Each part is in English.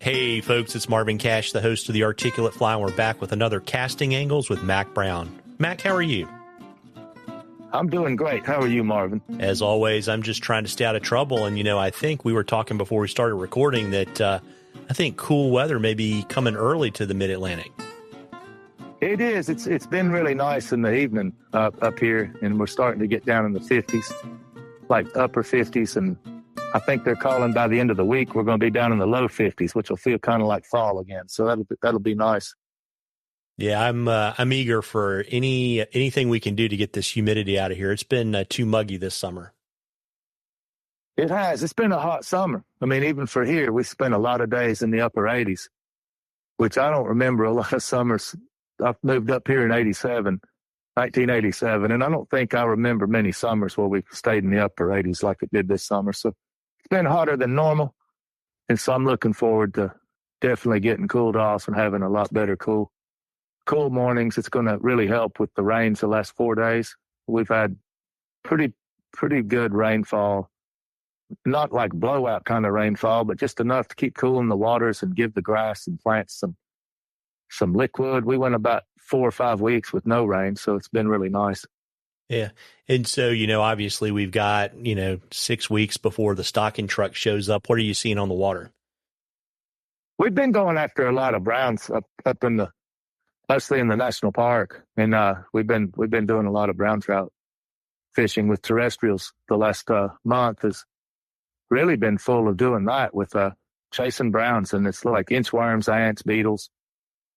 Hey folks, it's Marvin Cash, the host of The Articulate Fly, and we're back with another Casting Angles with Mac Brown. Mac, how are you? I'm doing great. How are you, Marvin? As always, I'm just trying to stay out of trouble. And, I think we were talking before we started recording that I think cool weather may be coming early to the mid-Atlantic. It is. It's been really nice in the evening up here, and we're starting to get down in the 50s, like upper 50s, and I think they're calling by the end of the week we're going to be down in the low 50s, which will feel kind of like fall again. So that'll be nice. Yeah, I'm eager for anything we can do to get this humidity out of here. It's been too muggy this summer. It has. It's been a hot summer. I mean, even for here, we spent a lot of days in the upper 80s, which I don't remember a lot of summers. I've moved up here in 1987, and I don't think I remember many summers where we stayed in the upper 80s like it did this summer. So it's been hotter than normal, and so I'm looking forward to definitely getting cooled off and having a lot better cool mornings. It's going to really help with the rains the last 4 days. We've had pretty good rainfall, not like blowout kind of rainfall, but just enough to keep cooling the waters and give the grass and plants some liquid. We went about 4 or 5 weeks with no rain, so it's been really nice. Yeah. And so, obviously we've got, 6 weeks before the stocking truck shows up. What are you seeing on the water? We've been going after a lot of browns up in mostly in the national park. And we've been doing a lot of brown trout fishing with Terrestrials. The last month has really been full of doing that with chasing browns. And it's like inchworms, ants, beetles.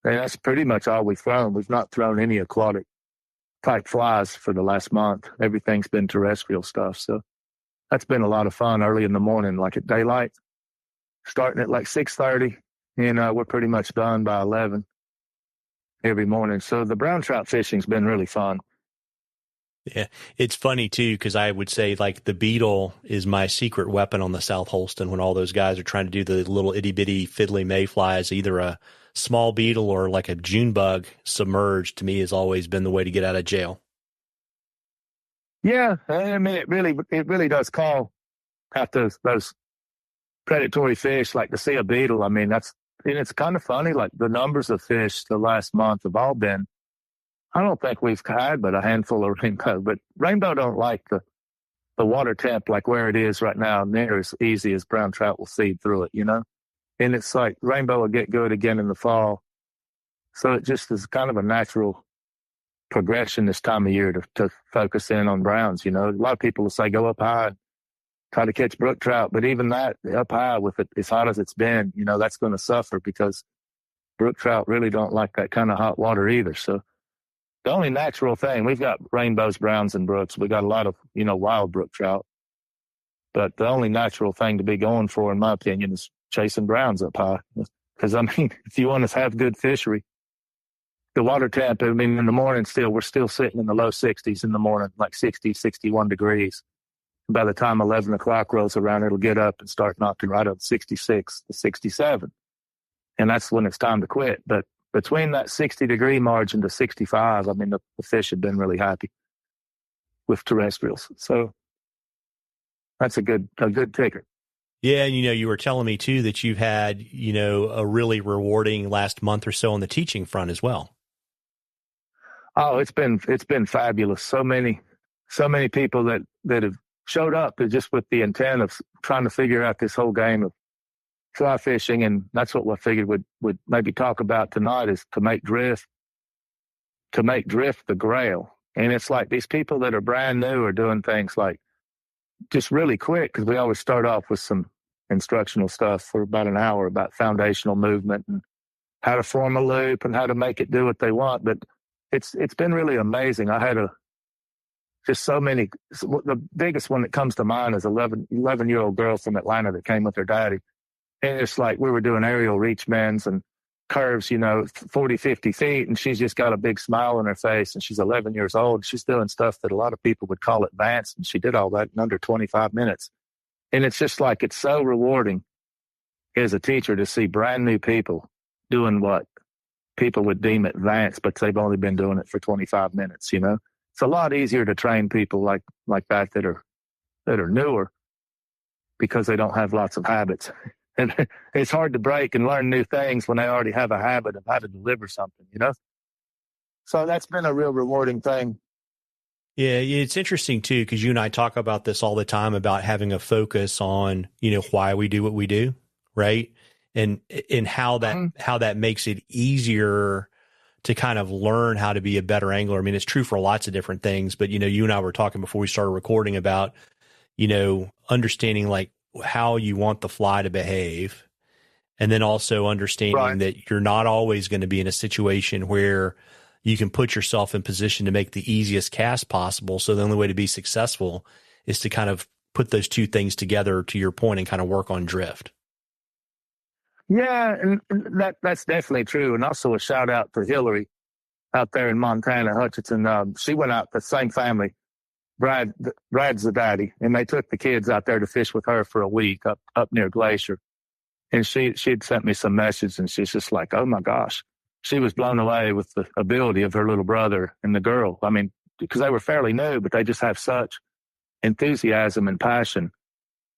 And that's pretty much all we've thrown. We've not thrown any aquatic type flies for the last month. Everything's been terrestrial stuff. So that's been a lot of fun early in the morning, like at daylight, starting at like 6:30, and we're pretty much done by 11 every morning. So the brown trout fishing's been really fun. Yeah, it's funny too, because I would say like the beetle is my secret weapon on the South Holston when all those guys are trying to do the little itty bitty fiddly mayflies. Either a small beetle or like a June bug submerged, to me, has always been the way to get out of jail. Yeah, I mean it really does call out those predatory fish, like to see a beetle. I mean it's kind of funny. Like the numbers of fish the last month have all been. I don't think we've had but a handful of rainbow. But rainbow don't like the water temp like where it is right now, near as easy as brown trout will feed through it, And it's like rainbow will get good again in the fall. So it just is kind of a natural progression this time of year to focus in on browns. A lot of people will say go up high and try to catch brook trout. But even that, up high with it as hot as it's been, that's going to suffer because brook trout really don't like that kind of hot water either. So the only natural thing, we've got rainbows, browns, and brooks. We got a lot of, wild brook trout. But the only natural thing to be going for, in my opinion, is chasing browns up high. Because, if you want to have good fishery, the water temp, in the morning we're still sitting in the low 60s in the morning, like 60, 61 degrees. By the time 11 o'clock rolls around, it'll get up and start knocking right up 66 to 67. And that's when it's time to quit. But between that 60-degree margin to 65, the fish have been really happy with terrestrials. So that's a good ticker. Yeah, and you were telling me too that you've had, a really rewarding last month or so on the teaching front as well. Oh, it's been fabulous. So many people that have showed up just with the intent of trying to figure out this whole game of fly fishing, and that's what I figured would maybe talk about tonight, is to make drift the grail. And it's like these people that are brand new are doing things like just really quick, because we always start off with some instructional stuff for about an hour about foundational movement and how to form a loop and how to make it do what they want. But it's been really amazing. I had just so many. The biggest one that comes to mind is 11-year-old girl from Atlanta that came with her daddy. And it's like we were doing aerial reach bends and curves, 40, 50 feet. And she's just got a big smile on her face. And she's 11 years old. She's doing stuff that a lot of people would call advanced. And she did all that in under 25 minutes. And it's just like, it's so rewarding as a teacher to see brand new people doing what people would deem advanced, but they've only been doing it for 25 minutes, It's a lot easier to train people like that are newer, because they don't have lots of habits And it's hard to break and learn new things when they already have a habit of how to deliver something, you know? So that's been a real rewarding thing. Yeah, it's interesting too, because you and I talk about this all the time about having a focus on, why we do what we do, right? And how that makes it easier to kind of learn how to be a better angler. I mean, it's true for lots of different things, but you and I were talking before we started recording about, understanding like how you want the fly to behave. And then also understanding Right. that you're not always going to be in a situation where you can put yourself in position to make the easiest cast possible. So the only way to be successful is to kind of put those two things together, to your point, and kind of work on drift. Yeah, and that's definitely true. And also a shout out to Hillary out there in Montana, Hutchinson. She went out, the same family. Brad's the daddy, and they took the kids out there to fish with her for a week up near Glacier. And she'd sent me some message, and she's just like, oh my gosh. She was blown away with the ability of her little brother and the girl. I mean, because they were fairly new, but they just have such enthusiasm and passion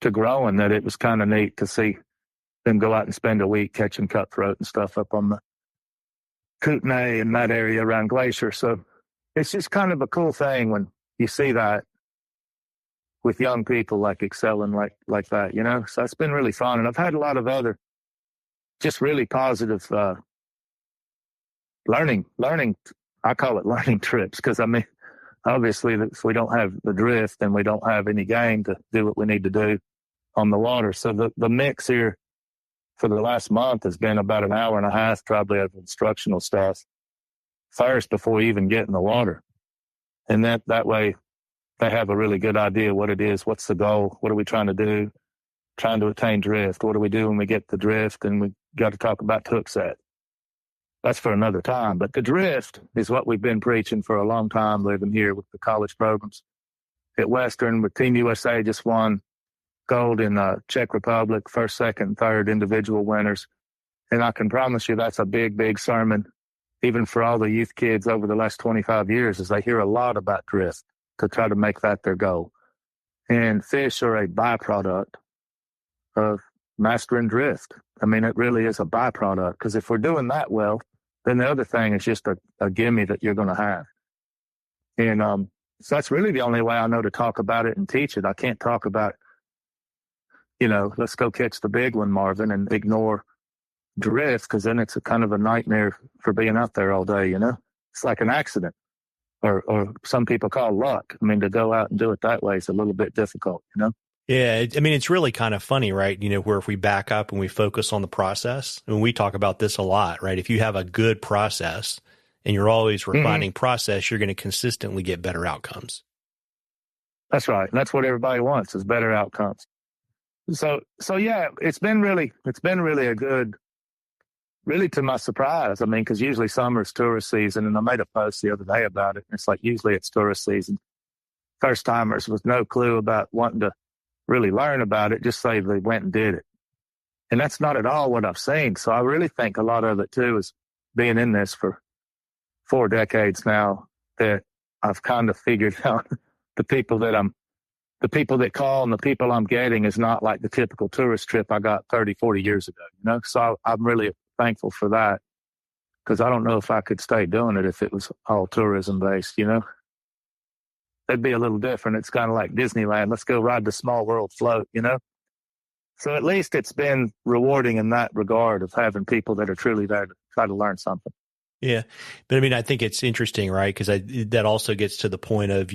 to growing that it was kind of neat to see them go out and spend a week catching cutthroat and stuff up on the Kootenai and that area around Glacier. So it's just kind of a cool thing when you see that with young people like excelling like that, you know? So it's been really fun. And I've had a lot of other just really positive learning. I call it learning trips, because I mean, obviously if we don't have the drift, then we don't have any game to do what we need to do on the water. So the mix here for the last month has been about an hour and a half probably of instructional stuff first before we even get in the water. And that way they have a really good idea what it is, what's the goal, what are we trying to do, trying to attain drift, what do we do when we get the drift, and we got to talk about hook set. That's for another time. But the drift is what we've been preaching for a long time living here with the college programs. At Western, with Team USA just won gold in Czech Republic, first, second, third individual winners. And I can promise you that's a big, big sermon, even for all the youth kids over the last 25 years, as they hear a lot about drift to try to make that their goal. And fish are a byproduct of mastering drift. I mean, it really is a byproduct, because if we're doing that well, then the other thing is just a gimme that you're going to have. And so that's really the only way I know to talk about it and teach it. I can't talk about, let's go catch the big one, Marvin, and ignore drift, because then it's a kind of a nightmare for being out there all day, It's like an accident, or some people call luck. I mean, to go out and do it that way is a little bit difficult, Yeah, I mean, it's really kind of funny, right? Where if we back up and we focus on the process, and we talk about this a lot, right? If you have a good process and you're always refining process, you're going to consistently get better outcomes. That's right. And that's what everybody wants, is better outcomes. So yeah, it's been really a good, really to my surprise. I mean, because usually summer's tourist season, and I made a post the other day about it. And it's like, usually it's tourist season. First timers with no clue about wanting to really learn about it, just say they went and did it. And that's not at all what I've seen. So I really think a lot of it too is being in this for 4 decades now, that I've kind of figured out the people that call and the people I'm getting is not like the typical tourist trip I got 30, 40 years ago, So I'm really thankful for that, because I don't know if I could stay doing it if it was all tourism based, It'd be a little different. It's kind of like Disneyland. Let's go ride the small world float, So at least it's been rewarding in that regard of having people that are truly there to try to learn something. Yeah. But I mean, I think it's interesting, right? Because that also gets to the point of,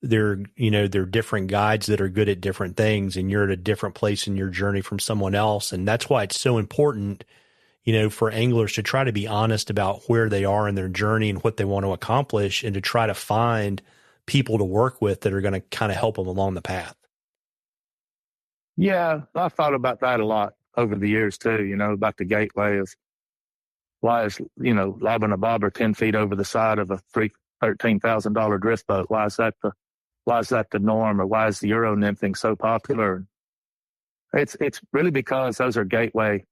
there are different guides that are good at different things, and you're at a different place in your journey from someone else. And that's why it's so important, for anglers to try to be honest about where they are in their journey and what they want to accomplish, and to try to find people to work with that are going to kind of help them along the path. Yeah, I've thought about that a lot over the years too, about the gateway of why is, lobbing a bobber 10 feet over the side of a $13,000 drift boat? Why is that the norm, or why is the Euro nymphing so popular? It's really because those are gateway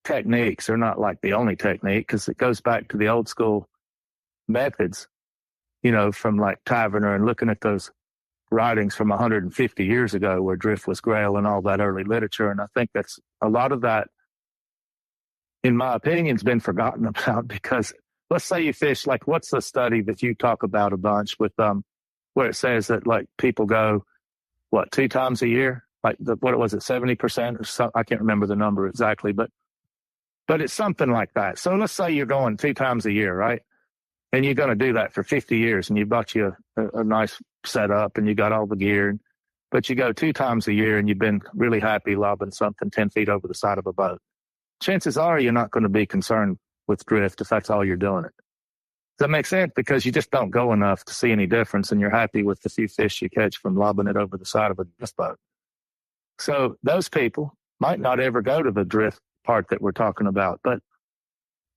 techniques. They're not like the only technique, because it goes back to the old school methods, from like Taverner and looking at those writings from 150 years ago where drift was grail and all that early literature. And I think that's a lot of that, in my opinion, has been forgotten about because let's say you fish, like what's the study that you talk about a bunch with, where it says that like people go, 2 times a year? Like what was it, 70% or something? I can't remember the number exactly, but it's something like that. So let's say you're going 2 times a year, right? And you're going to do that for 50 years and you bought you a nice setup and you got all the gear, but you go 2 times a year and you've been really happy lobbing something 10 feet over the side of a boat. Chances are you're not going to be concerned with drift if that's all you're doing it. Does that make sense? Because you just don't go enough to see any difference and you're happy with the few fish you catch from lobbing it over the side of a drift boat. So those people might not ever go to the drift part that we're talking about, but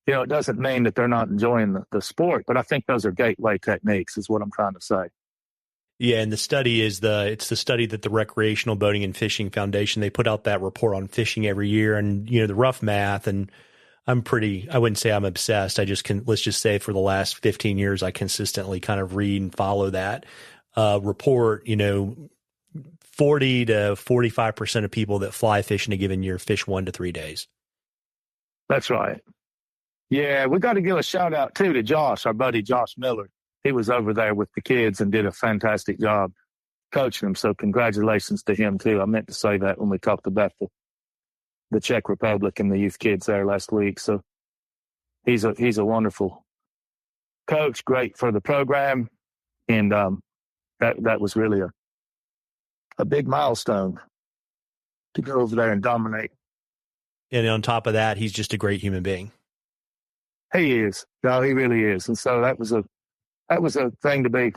it doesn't mean that they're not enjoying the sport, but I think those are gateway techniques is what I'm trying to say. Yeah, and the study it's the study that the Recreational Boating and Fishing Foundation, they put out that report on fishing every year and, the rough math. And I wouldn't say I'm obsessed. Let's just say for the last 15 years, I consistently kind of read and follow that report. 40 to 45% of people that fly fish in a given year fish 1 to 3 days. That's right. Yeah, we got to give a shout out too to Josh, our buddy Josh Miller. He was over there with the kids and did a fantastic job coaching them. So congratulations to him too. I meant to say that when we talked about the Czech Republic and the youth kids there last week. So he's a wonderful coach, great for the program, and that was really a big milestone to go over there and dominate. And on top of that, he's just a great human being. He is. No, he really is. And so that was a thing to be.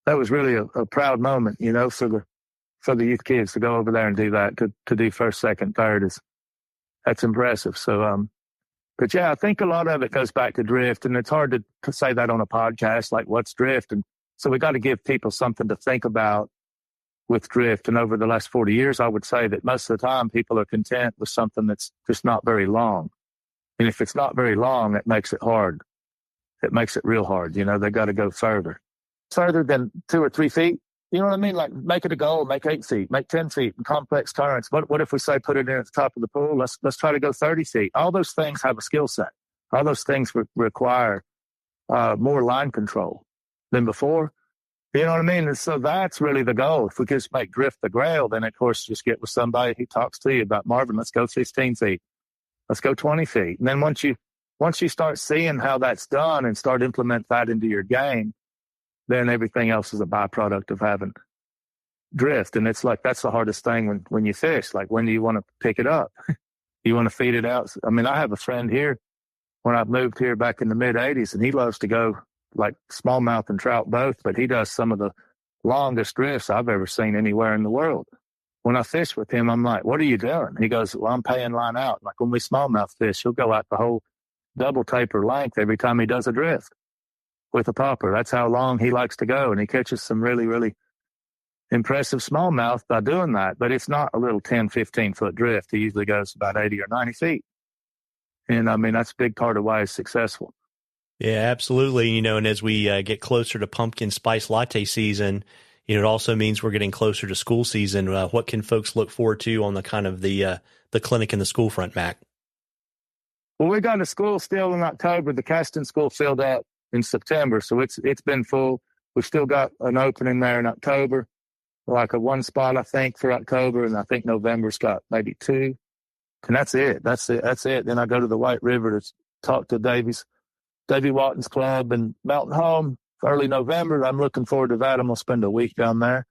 That was really a proud moment, for the youth kids to go over there and do that, to do first, second, third that's impressive. So, but yeah, I think a lot of it goes back to drift, and it's hard to say that on a podcast, like what's drift. And so we got to give people something to think about with drift. And over the last 40 years, I would say that most of the time people are content with something that's just not very long. And if it's not very long, it makes it hard. It makes it real hard. They got to go further than 2 or 3 feet. You know what I mean? Like make it a goal, make 8 feet, make 10 feet in complex currents. What if we say put it in at the top of the pool? Let's try to go 30 feet. All those things have a skill set. All those things require more line control than before. You know what I mean? And so that's really the goal. If we just make drift the grail, then of course just get with somebody who talks to you about, Marvin, let's go 15 feet. Let's go 20 feet. And then once you start seeing how that's done and start implement that into your game, then everything else is a byproduct of having drift. And it's like, that's the hardest thing when you fish. Like, when do you want to pick it up? You want to feed it out? I mean, I have a friend here when I moved here back in the mid 80s, and he loves to go like smallmouth and trout both, but he does some of the longest drifts I've ever seen anywhere in the world. When I fish with him, I'm like, what are you doing? He goes, well, I'm paying line out. Like when we smallmouth fish, he'll go out the whole double taper length every time he does a drift with a popper. That's how long he likes to go. And he catches some really, really impressive smallmouth by doing that. But it's not a little 10, 15-foot drift. He usually goes about 80 or 90 feet. And I mean, that's a big part of why he's successful. Yeah, absolutely. And as we get closer to pumpkin spice latte season, it also means we're getting closer to school season. What can folks look forward to on the kind of the clinic and the school front, Mac? Well, we got a school still in October. The casting school filled out in September, so it's been full. We've still got an opening there in October, like a 1 spot, I think, for October, and I think November's got maybe 2. And that's it. That's it. Then I go to the White River to talk to Davy Watton's club in Mountain Home early November. I'm looking forward to that. I'm going to spend a week down there,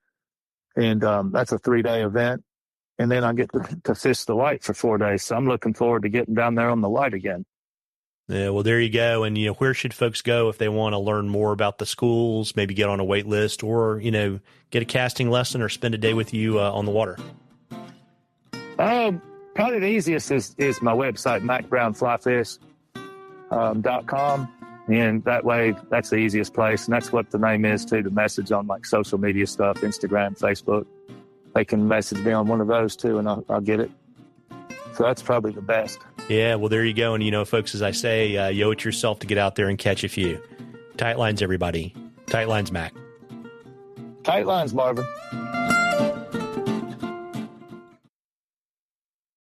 and that's a 3-day event. And then I get to fish the White for 4 days. So I'm looking forward to getting down there on the White again. Yeah, well, there you go. And, where should folks go if they want to learn more about the schools, maybe get on a wait list, or, get a casting lesson or spend a day with you on the water? Probably the easiest is my website, macbrownflyfish.com. And that way, that's the easiest place. And that's what the name is, too, to message on like social media stuff, Instagram, Facebook. They can message me on one of those, too, and I'll get it. So that's probably the best. Yeah, well, there you go. And, folks, as I say, you owe it yourself to get out there and catch a few. Tight lines, everybody. Tight lines, Mac. Tight lines, Marvin.